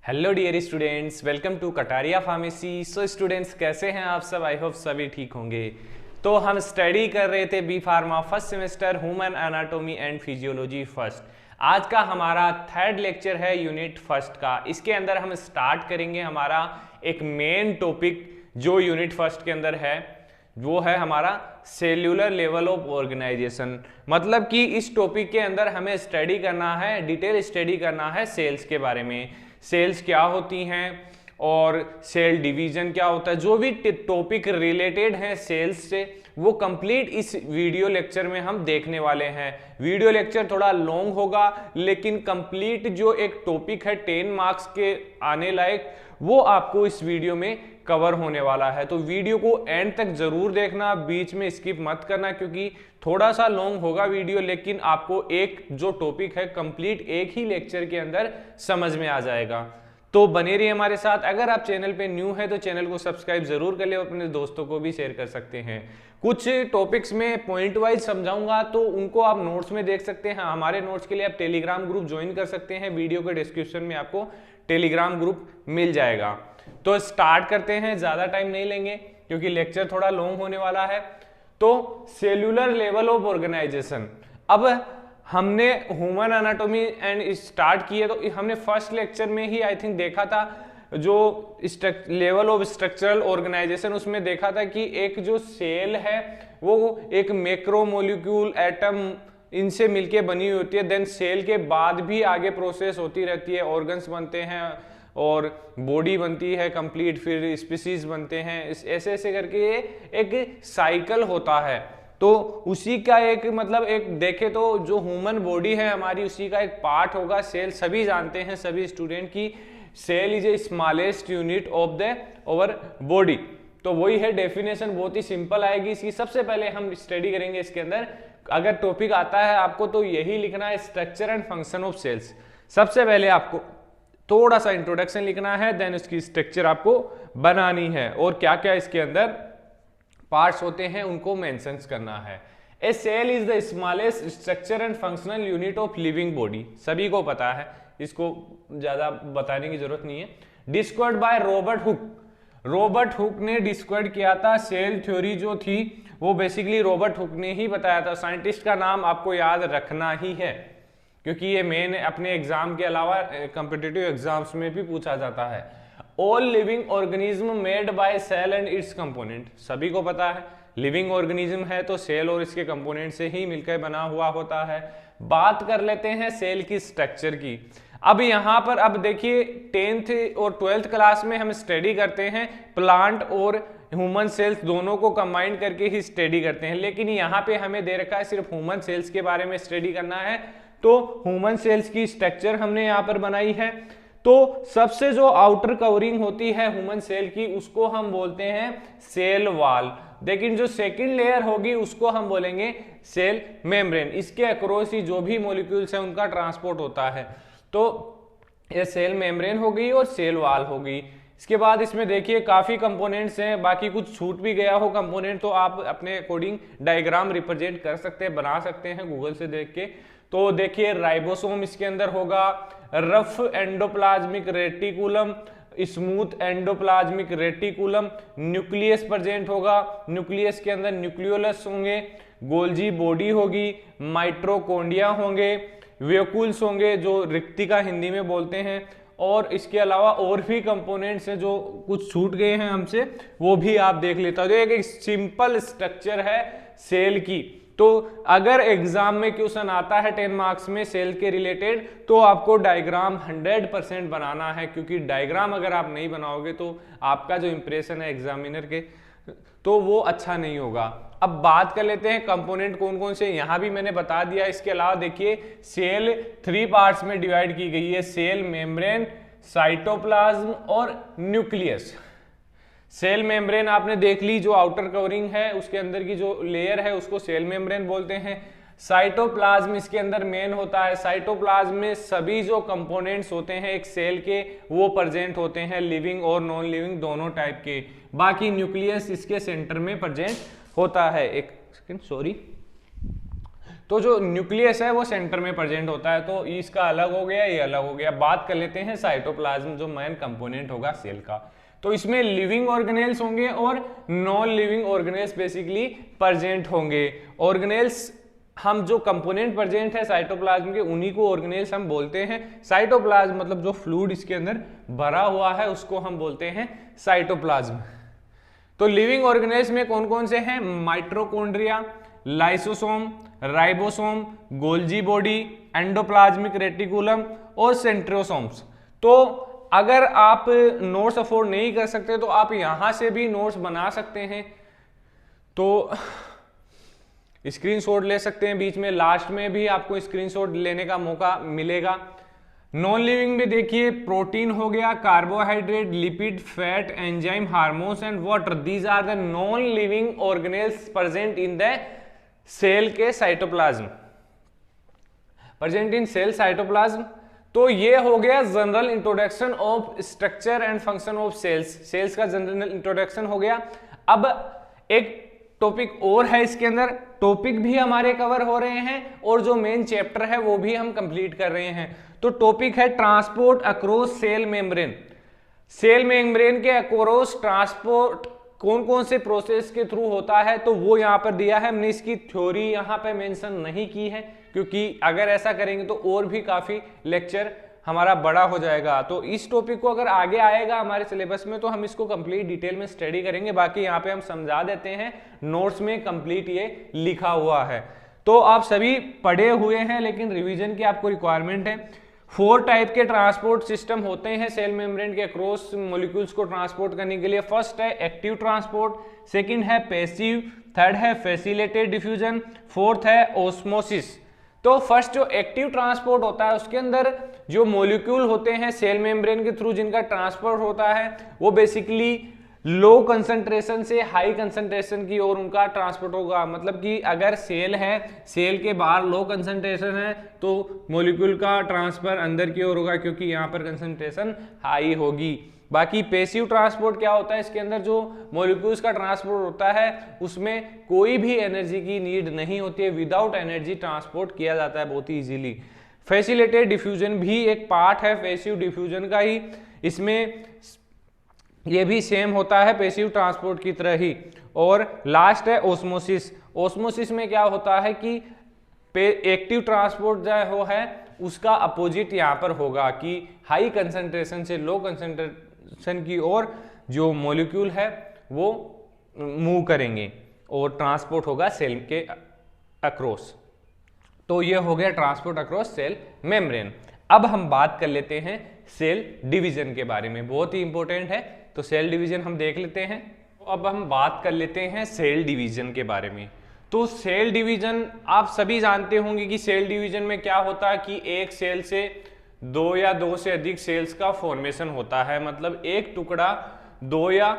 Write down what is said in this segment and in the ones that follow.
Hello dear students, welcome to Kataria pharmacy. So students, कैसे हैं आप सब? आई होप सभी ठीक होंगे। तो हम स्टडी कर रहे थे B pharma first semester human anatomy and physiology first. आज का हमारा थर्ड लेक्चर है यूनिट फर्स्ट का। इसके अंदर हम स्टार्ट करेंगे हमारा एक मेन टॉपिक जो यूनिट फर्स्ट के अंदर है, वो है हमारा सेल्यूलर लेवल ऑफ ऑर्गेनाइजेशन। मतलब कि इस टॉपिक के अंदर हमें स्टडी करना है, डिटेल स्टडी करना है सेल्स के बारे में। सेल्स क्या होती हैं और सेल डिवीजन क्या होता है, जो भी टॉपिक रिलेटेड है सेल्स से, वो कंप्लीट इस वीडियो लेक्चर में हम देखने वाले हैं। वीडियो लेक्चर थोड़ा लॉन्ग होगा, लेकिन कंप्लीट जो एक टॉपिक है 10 मार्क्स के आने लायक, वो आपको इस वीडियो में कवर होने वाला है। तो वीडियो को एंड तक जरूर देखना, बीच में स्किप मत करना, क्योंकि थोड़ा सा लॉन्ग होगा वीडियो, लेकिन आपको एक जो टॉपिक है कंप्लीट एक ही लेक्चर के अंदर समझ में आ जाएगा। तो बने रहिए हमारे साथ। अगर आप चैनल पे न्यू है तो चैनल को सब्सक्राइब जरूर कर ले, अपने दोस्तों को भी शेयर कर सकते हैं। कुछ टॉपिक्स में पॉइंट वाइज समझाऊंगा, तो उनको आप नोट्स में देख सकते हैं। हमारे नोट्स के लिए आप टेलीग्राम ग्रुप ज्वाइन कर सकते हैं। वीडियो के डिस्क्रिप्शन में आपको टेलीग्राम ग्रुप मिल जाएगा। तो स्टार्ट करते हैं, ज्यादा टाइम नहीं लेंगे क्योंकि लेक्चर थोड़ा लॉन्ग होने वाला है। तो सेल्यूलर लेवल ऑफ ऑर्गेनाइजेशन, अब हमने ह्यूमन एनाटॉमी एंड स्टार्ट किए, तो हमने फर्स्ट लेक्चर में ही आई थिंक देखा था जो लेवल ऑफ स्ट्रक्चरल ऑर्गेनाइजेशन, उसमें देखा था कि एक जो सेल है वो एक मैक्रोमोलिक्यूल एटम इनसे मिलके बनी हुई होती है। देन सेल के बाद भी आगे प्रोसेस होती रहती है, ऑर्गन्स बनते हैं और बॉडी बनती है कंप्लीट, फिर स्पीसीज बनते हैं, ऐसे ऐसे करके ये एक साइकिल होता है। तो उसी का एक मतलब एक देखे तो जो ह्यूमन बॉडी है हमारी, उसी का एक पार्ट होगा सेल। सभी जानते हैं, सभी स्टूडेंट की cell is a smallest unit of the our body. तो वही है डेफिनेशन, बहुत ही सिंपल आएगी इसकी। सबसे पहले हम स्टडी करेंगे इसके अंदर, अगर टॉपिक आता है आपको तो यही लिखना है, structure and function of cells. सबसे पहले आपको थोड़ा सा इंट्रोडक्शन लिखना है, देन उसकी स्ट्रक्चर आपको बनानी है और क्या क्या इसके अंदर पार्ट्स होते हैं उनको मेंशन करना है। A cell is the smallest structure and functional unit of living body. सभी को पता है, इसको ज्यादा बताने की जरूरत नहीं है। Discovered by Robert Hooke. Robert Hooke ने डिस्कवर्ड किया था सेल थ्योरी जो थी, वो बेसिकली रॉबर्ट हुक ने ही बताया था। साइंटिस्ट का नाम आपको याद रखना ही है, क्योंकि ये मेन अपने एग्जाम के अलावा कॉम्पिटिटिव एग्जाम्स में भी पूछा जाता है। All living organism made by cell and its component. सभी को पता है लिविंग ऑर्गेनिज्म है तो सेल और इसके कंपोनेंट से ही मिलकर बना हुआ होता है। बात कर लेते हैं सेल की स्ट्रक्चर की। अब यहाँ पर अब देखिए 10th और 12th क्लास में हम स्टडी करते हैं प्लांट और ह्यूमन सेल्स दोनों को कंबाइन करके ही स्टडी करते हैं, लेकिन यहाँ पे हमें दे रखा है सिर्फ ह्यूमन सेल्स के बारे में स्टडी करना है। तो ह्यूमन सेल्स की स्ट्रक्चर हमने यहाँ पर बनाई है। तो सबसे जो आउटर कवरिंग होती है ह्यूमन सेल की, उसको हम बोलते हैं सेल वॉल, लेकिन जो सेकंड लेयर होगी उसको हम बोलेंगे सेल मेम्ब्रेन। इसके अक्रॉस ही जो भी मॉलिक्यूल्स हैं उनका ट्रांसपोर्ट होता है। तो ये सेल मेम्ब्रेन हो गई और सेल वॉल हो गई। इसके बाद इसमें देखिए काफी कंपोनेंट्स हैं, बाकी कुछ छूट भी गया हो कंपोनेंट तो आप अपने अकॉर्डिंग डायग्राम रिप्रेजेंट कर सकते हैं, बना सकते हैं गूगल से देख के। तो देखिए राइबोसोम इसके अंदर होगा, rough endoplasmic reticulum, smooth endoplasmic reticulum, nucleus present होगा, न्यूक्लियस के अंदर न्यूक्लियोलस होंगे, गोल्जी बॉडी होगी, माइट्रोकोंडिया होंगे, वेक्यूल्स होंगे जो रिक्तिका हिंदी में बोलते हैं, और इसके अलावा और भी कंपोनेंट्स हैं जो कुछ छूट गए हैं हमसे, वो भी आप देख लेता हो। तो एक सिंपल स्ट्रक्चर है सेल की। तो अगर एग्जाम में क्वेश्चन आता है 10 मार्क्स में सेल के रिलेटेड, तो आपको डायग्राम 100% बनाना है, क्योंकि डायग्राम अगर आप नहीं बनाओगे तो आपका जो इंप्रेशन है एग्जामिनर के, तो वो अच्छा नहीं होगा। अब बात कर लेते हैं कंपोनेंट कौन कौन से, यहां भी मैंने बता दिया। इसके अलावा देखिए सेल 3 पार्ट्स में डिवाइड की गई है, सेल मेम्ब्रेन, साइटोप्लाज्म और न्यूक्लियस। सेल मेम्ब्रेन आपने देख ली, जो आउटर कवरिंग है उसके अंदर की जो लेयर है उसको सेल मेम्ब्रेन बोलते हैं। साइटोप्लाज्म इसके अंदर मेन होता है। साइटोप्लाज्म में सभी जो कंपोनेंट्स होते हैं एक सेल के, वो प्रेजेंट होते हैं, लिविंग और नॉन लिविंग दोनों टाइप के। बाकी न्यूक्लियस इसके सेंटर में प्रेजेंट होता है। एक सेकंड, सॉरी। तो जो न्यूक्लियस है वो सेंटर में प्रेजेंट होता है, तो इसका अलग हो गया, ये अलग हो गया। बात कर लेते हैं साइटोप्लाज्म, जो मेन कंपोनेंट होगा सेल का। तो इसमें लिविंग ऑर्गेनेल्स होंगे और non living organelles basically present होंगे। ऑर्गेनेल्स हम जो कंपोनेंट प्रेजेंट है साइटोप्लाज्म के, उन्हीं को ऑर्गेनेल्स हम बोलते हैं। साइटोप्लाज्म मतलब जो फ्लूइड इसके अंदर भरा हुआ है उसको हम बोलते हैं साइटोप्लाज्म। तो लिविंग ऑर्गेनेल्स में कौन कौन से हैं? Mitochondria, lysosome, ribosome, Golgi body, endoplasmic reticulum और सेंट्रोसोम्स। तो अगर आप नोट्स अफोर्ड नहीं कर सकते तो आप यहां से भी नोट्स बना सकते हैं, तो स्क्रीनशॉट ले सकते हैं। बीच में लास्ट में भी आपको स्क्रीनशॉट लेने का मौका मिलेगा। नॉन लिविंग में देखिए प्रोटीन हो गया, carbohydrate, lipid, fat, enzyme, hormones and water, these are the non living organelles present in the cell के cytoplasm, present in cell cytoplasm. तो ये हो गया general introduction of structure and function of cells. Cells का general introduction हो गया। अब एक टॉपिक और है इसके अंदर, टॉपिक भी हमारे कवर हो रहे हैं और जो मेन चैप्टर है वो भी हम कंप्लीट कर रहे हैं। तो टॉपिक है transport across cell membrane. Cell membrane के अक्रॉस ट्रांसपोर्ट कौन कौन से प्रोसेस के थ्रू होता है, तो वो यहाँ पर दिया है। हमने इसकी थ्योरी यहाँ पे मेंशन नहीं की है, क्योंकि अगर ऐसा करेंगे तो और भी काफी लेक्चर हमारा बड़ा हो जाएगा। तो इस टॉपिक को अगर आगे आएगा हमारे सिलेबस में तो हम इसको कंप्लीट डिटेल में स्टडी करेंगे। बाकी यहाँ पे हम समझा देते हैं, नोट्स में कंप्लीट ये लिखा हुआ है। तो आप सभी पढ़े हुए हैं, लेकिन रिवीजन की आपको रिक्वायरमेंट है। 4 टाइप के ट्रांसपोर्ट सिस्टम होते हैं सेल मेम्ब्रेन के अक्रॉस मॉलिक्यूल्स को ट्रांसपोर्ट करने के लिए। फर्स्ट है एक्टिव ट्रांसपोर्ट, सेकंड है पैसिव, थर्ड है फैसिलिटेटेड डिफ्यूजन, फोर्थ है ऑस्मोसिस। तो फर्स्ट जो एक्टिव ट्रांसपोर्ट होता है उसके अंदर जो मॉलिक्यूल होते हैं सेल मेम्ब्रेन के थ्रू जिनका ट्रांसपोर्ट होता है वो बेसिकली लो कंसंट्रेशन से हाई कंसंट्रेशन की ओर उनका ट्रांसपोर्ट होगा। मतलब कि अगर सेल है, सेल के बाहर लो कंसंट्रेशन है तो मॉलिक्यूल का ट्रांसफर अंदर की ओर होगा, क्योंकि यहाँ पर कंसंट्रेशन हाई होगी। बाकी पैसिव ट्रांसपोर्ट क्या होता है, इसके अंदर जो मॉलिक्यूल्स का ट्रांसपोर्ट होता है उसमें कोई भी एनर्जी की नीड नहीं होती है, विदाउट एनर्जी ट्रांसपोर्ट किया जाता है बहुत ही इजीली। फैसिलिटेटेड डिफ्यूजन भी एक पार्ट है पैसिव डिफ्यूजन का ही, इसमें ये भी सेम होता है पैसिव ट्रांसपोर्ट की तरह ही। और लास्ट है ओस्मोसिस। ओस्मोसिस में क्या होता है कि एक्टिव ट्रांसपोर्ट जो है उसका अपोजिट यहाँ पर होगा कि हाई कंसंट्रेशन से लो कंसंट्रेशन की ओर जो मॉलिक्यूल है वो मूव करेंगे और ट्रांसपोर्ट होगा सेल के अक्रॉस। तो ये हो गया ट्रांसपोर्ट अक्रॉस सेल मेम्ब्रेन। अब हम बात कर लेते हैं सेल डिवीजन के बारे में, बहुत ही इंपॉर्टेंट है। तो सेल डिवीजन हम देख लेते हैं। अब हम बात कर लेते हैं सेल डिवीजन के बारे में। तो सेल डिवीजन आप सभी जानते होंगे कि सेल डिवीजन में क्या होता है कि एक सेल से 2 या 2 से अधिक सेल्स का फॉर्मेशन होता है। मतलब एक टुकड़ा 2 या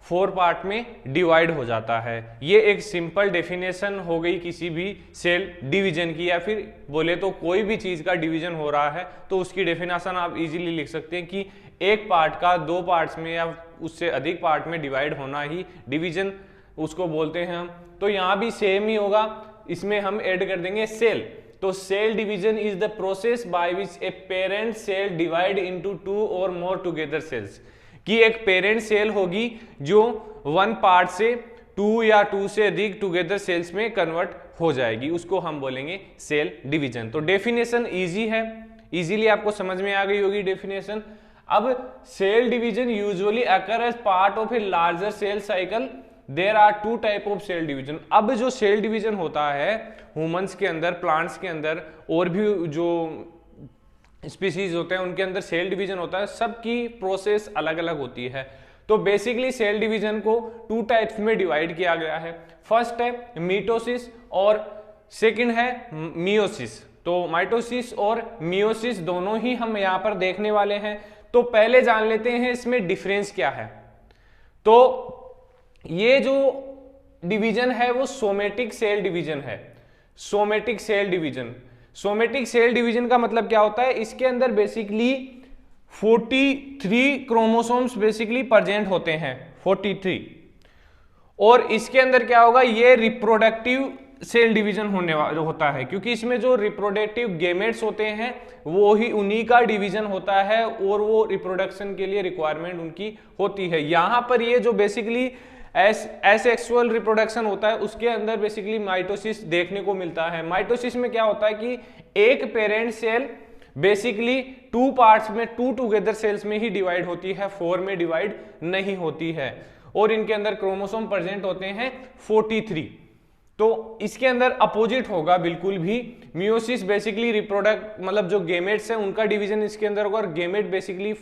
4 पार्ट में डिवाइड हो जाता है। ये एक सिंपल डेफिनेशन हो गई किसी भी सेल डिवीजन की, या फिर बोले तो कोई भी चीज का डिवीजन हो रहा है तो उसकी डेफिनेशन आप इजीली लिख सकते हैं कि एक पार्ट का 2 पार्ट्स में या उससे अधिक पार्ट में डिवाइड होना ही डिवीजन उसको बोलते हैं हम। तो यहाँ भी सेम ही होगा, इसमें हम ऐड कर देंगे सेल। तो cell division is the process by which a parent cell divide into 2 और मोर टुगेदर सेल्स। कि एक पेरेंट सेल होगी जो 1 पार्ट से 2 या 2 से अधिक टुगेदर सेल्स में कन्वर्ट हो जाएगी, उसको हम बोलेंगे सेल डिवीजन। तो डेफिनेशन इजी है, इजीली आपको समझ में आ गई होगी डेफिनेशन। अब cell division usually occur as part of a larger cell cycle. There are 2 type of cell division. अब जो सेल डिवीजन होता है ह्यूमंस के अंदर, प्लांट्स के अंदर और भी जो स्पीसीज होते हैं उनके अंदर सेल डिवीजन होता है, सबकी प्रोसेस अलग अलग होती है। तो बेसिकली सेल डिवीजन को 2 टाइप्स में डिवाइड किया गया है। फर्स्ट है मीटोसिस और सेकंड है मियोसिस। तो माइटोसिस और मियोसिस दोनों ही हम यहाँ पर देखने वाले हैं। तो पहले जान लेते हैं इसमें डिफरेंस क्या है। तो ये जो डिवीजन है वो सोमेटिक सेल डिवीजन है। Somatic cell division, somatic cell division का मतलब क्या होता है, इसके अंदर बेसिकली 43 क्रोमोसोम्स बेसिकली प्रेजेंट होते हैं, 43। और इसके अंदर क्या होगा, ये रिप्रोडक्टिव सेल डिवीजन होने वाला होता है, क्योंकि इसमें जो रिप्रोडक्टिव गेमेट्स होते हैं वो ही उन्हीं का डिवीजन होता है और वो रिप्रोडक्शन के लिए रिक्वायरमेंट उनकी होती है। यहाँ पर ये जो बेसिकली एसेक्सुअल रिप्रोडक्शन होता है उसके अंदर बेसिकली माइटोसिस देखने को मिलता है। माइटोसिस में क्या होता है कि एक पेरेंट सेल बेसिकली 2 पार्ट्स में 2 टुगेदर सेल्स में ही डिवाइड होती है, 4 में डिवाइड नहीं होती है, और इनके अंदर क्रोमोसोम प्रेजेंट होते हैं 43। तो इसके अंदर अपोजिट होगा बिल्कुल भी। मियोसिस बेसिकली रिप्रोडक्ट मतलब जो गेमेट्स हैं उनका डिवीजन इसके अंदर होगा, और गेमेट बेसिकली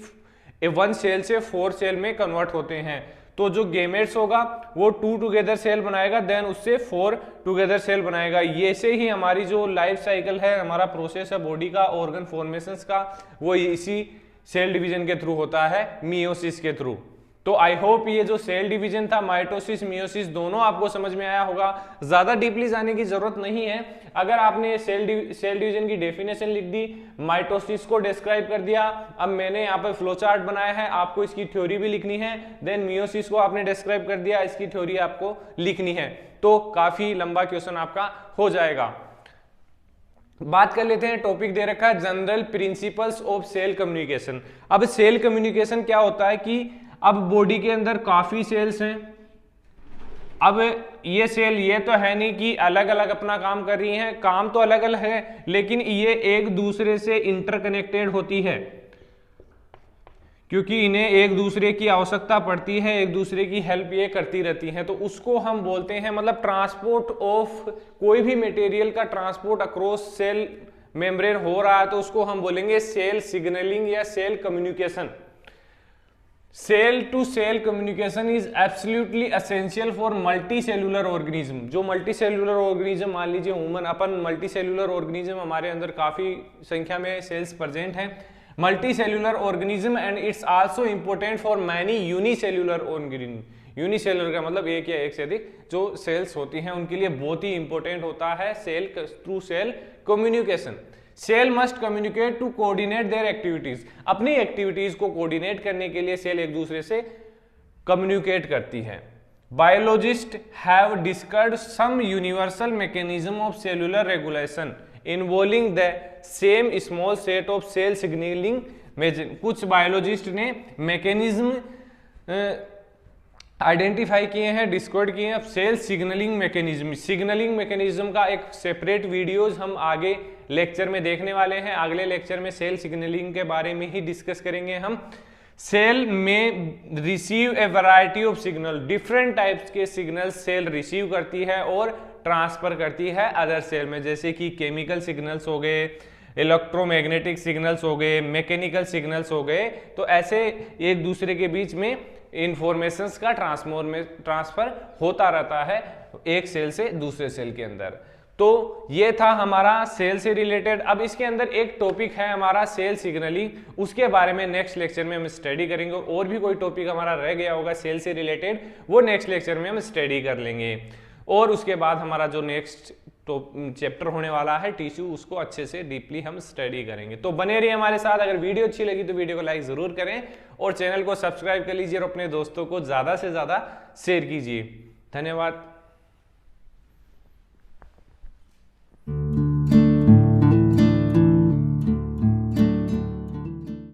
1 सेल से 4 सेल में कन्वर्ट होते हैं। तो जो गेमेट्स होगा वो 2 टुगेदर सेल बनाएगा, देन उससे 4 टुगेदर सेल बनाएगा। ये से ही हमारी जो लाइफ साइकिल है, हमारा प्रोसेस है बॉडी का, ऑर्गन फॉर्मेशंस का, वो इसी सेल डिवीजन के थ्रू होता है, मियोसिस के थ्रू। तो आई होप ये जो सेल डिवीजन था, माइटोसिस मियोसिस, दोनों आपको समझ में आया होगा। ज्यादा डीपली जाने की जरूरत नहीं है। अगर आपने सेल डिवीजन की डेफिनेशन लिख दी, माइटोसिस को डिस्क्राइब कर दिया, अब मैंने यहाँ पे फ्लो चार्ट बनाया है, आपको इसकी थ्योरी भी लिखनी है, देन मियोसिस को आपने डिस्क्राइब कर दिया, इसकी थ्योरी आपको लिखनी है, तो काफी लंबा क्वेश्चन आपका हो जाएगा। बात कर लेते हैं, टॉपिक दे रखा है general principles of cell communication. अब सेल कम्युनिकेशन क्या होता है कि अब बॉडी के अंदर काफी सेल्स हैं। अब ये सेल ये तो है नहीं कि अलग अलग अपना काम कर रही हैं, काम तो अलग अलग है, लेकिन ये एक दूसरे से इंटरकनेक्टेड होती है, क्योंकि इन्हें एक दूसरे की आवश्यकता पड़ती है, एक दूसरे की हेल्प ये करती रहती हैं। तो उसको हम बोलते हैं, मतलब ट्रांसपोर्ट ऑफ कोई भी मटेरियल का ट्रांसपोर्ट अक्रॉस सेल मेम्ब्रेन हो रहा है तो उसको हम बोलेंगे सेल सिग्नलिंग या cell communication. Cell to cell communication is absolutely essential for multicellular organism. जो मल्टी सेलुलर ऑर्गेनिज्म, मान लीजिए ह्यूमन, अपन मल्टी सेलुलर ऑर्गेनिज्म, हमारे अंदर काफी संख्या में सेल्स प्रेजेंट हैं, multicellular organism, and it's also important for many unicellular organism. Unicellular का मतलब एक या एक से अधिक जो सेल्स होती हैं उनके लिए बहुत ही इंपॉर्टेंट होता है cell through cell communication. Cell must communicate to coordinate their activities. अपनी एक्टिविटीज को कोऑर्डिनेट करने के लिए सेल एक दूसरे से कम्युनिकेट करती है। Biologist have discussed some universal mechanism of cellular regulation involving the same small set of cell signalling. कुछ बायोलॉजिस्ट ने मैकेनिज्म आइडेंटिफाई किए हैं, डिस्कवर किए हैं cell signalling mechanism. Signalling mechanism का एक सेपरेट वीडियोस हम आगे लेक्चर में देखने वाले हैं। अगले लेक्चर में सेल सिग्नलिंग के बारे में ही डिस्कस करेंगे हम। सेल में receive A variety of signal, different types के सिग्नल सेल रिसीव करती है और ट्रांसफर करती है अदर सेल में, जैसे कि केमिकल सिग्नल्स हो गए, इलेक्ट्रोमैग्नेटिक सिग्नल्स हो गए, मैकेनिकल सिग्नल्स हो गए। तो ऐसे एक दूसरे के बीच में इंफॉर्मेशंस का ट्रांसफर होता रहता है एक सेल से दूसरे सेल के अंदर। तो ये था हमारा सेल से रिलेटेड। अब इसके अंदर एक टॉपिक है हमारा सेल सिग्नलिंग, उसके बारे में नेक्स्ट लेक्चर में हम स्टडी करेंगे। और भी कोई टॉपिक हमारा रह गया होगा सेल से रिलेटेड, वो नेक्स्ट लेक्चर में हम स्टडी कर लेंगे। और उसके बाद हमारा जो नेक्स्ट चैप्टर होने वाला है टिश्यू, उसको अच्छे से डीपली हम स्टडी करेंगे। तो बने रहिए हमारे साथ। अगर वीडियो अच्छी लगी तो वीडियो को लाइक जरूर करें और चैनल को सब्सक्राइब कर लीजिए और अपने दोस्तों को ज्यादा से ज्यादा शेयर कीजिए। धन्यवाद।